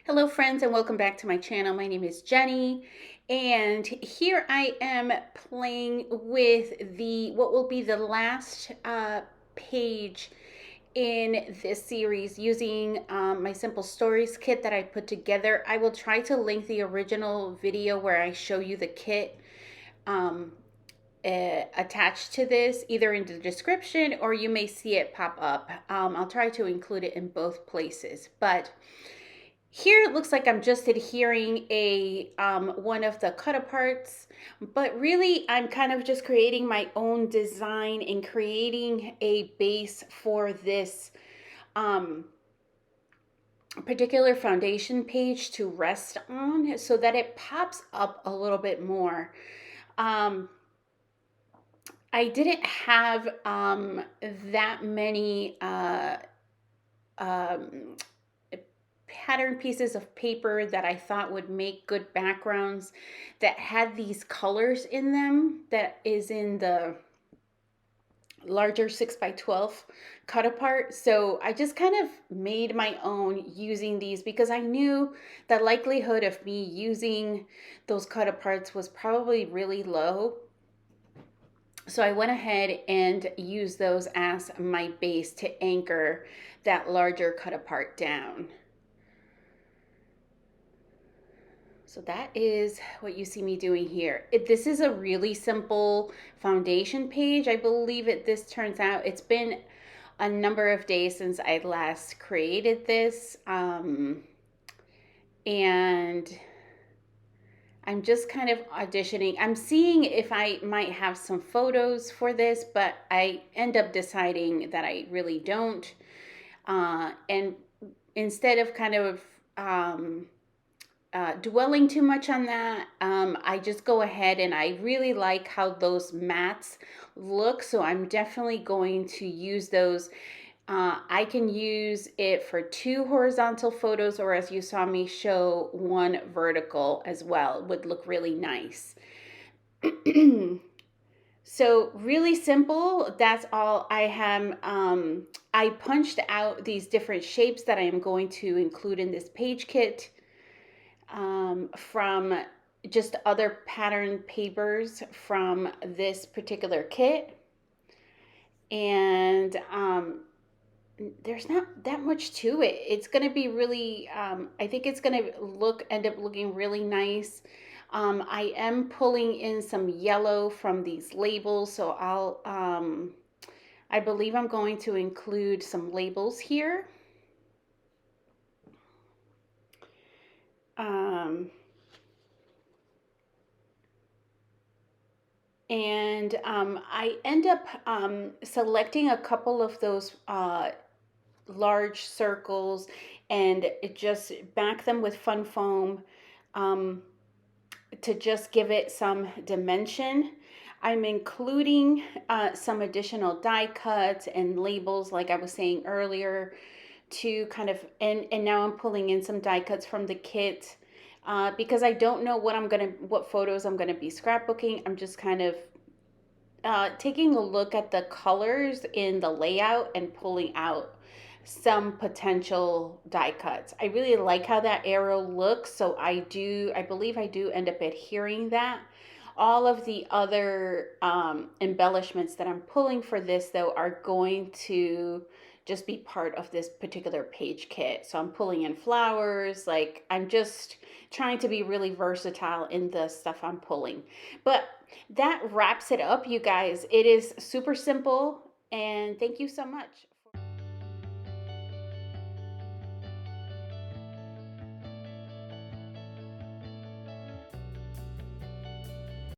Hello friends and welcome back to my channel. My name is Jenny and here I am playing with what will be the last page in this series using my Simple Stories kit that I put together. I will try to link the original video where I show you the kit um, attached to this either in the description or you may see it pop up. I'll try to include it in both places, but here it looks like I'm just adhering a one of the cut aparts, but really I'm kind of just creating my own design and creating a base for this particular foundation page to rest on so that it pops up a little bit more. I didn't have that many um, pattern pieces of paper that I thought would make good backgrounds that had these colors in them that is in the larger 6x12 cut apart. So I just kind of made my own using these because I knew the likelihood of me using those cut aparts was probably really low. So I went ahead and used those as my base to anchor that larger cut apart down. So that is what you see me doing here. This is a really simple foundation page. I believe this turns out, it's been a number of days since I last created this. And I'm just kind of auditioning. I'm seeing if I might have some photos for this, but I end up deciding that I really don't. And instead of kind of dwelling too much on that, I just go ahead and I really like how those mats look, so I'm definitely going to use those. I can use it for 2 horizontal photos, or as you saw me show, 1 vertical as well. It would look really nice. So really simple. That's all I have. I punched out these different shapes that I am going to include in this page kit from just other pattern papers from this particular kit. And there's not that much to it. It's going to be really, I think it's going to end up looking really nice. I am pulling in some yellow from these labels, so I believe I'm going to include some labels here. And I end up selecting a couple of those large circles and just back them with fun foam to just give it some dimension. I'm including some additional die cuts and labels like I was saying earlier to kind of, and now I'm pulling in some die cuts from the kit because I don't know what photos I'm gonna be scrapbooking. I'm just kind of taking a look at the colors in the layout and pulling out some potential die cuts. I really like how that arrow looks, so I believe I do end up adhering that. All of the other embellishments that I'm pulling for this though are going to just be part of this particular page kit. So I'm pulling in flowers, like I'm just trying to be really versatile in the stuff I'm pulling. But that wraps it up, you guys. It is super simple, and thank you so much.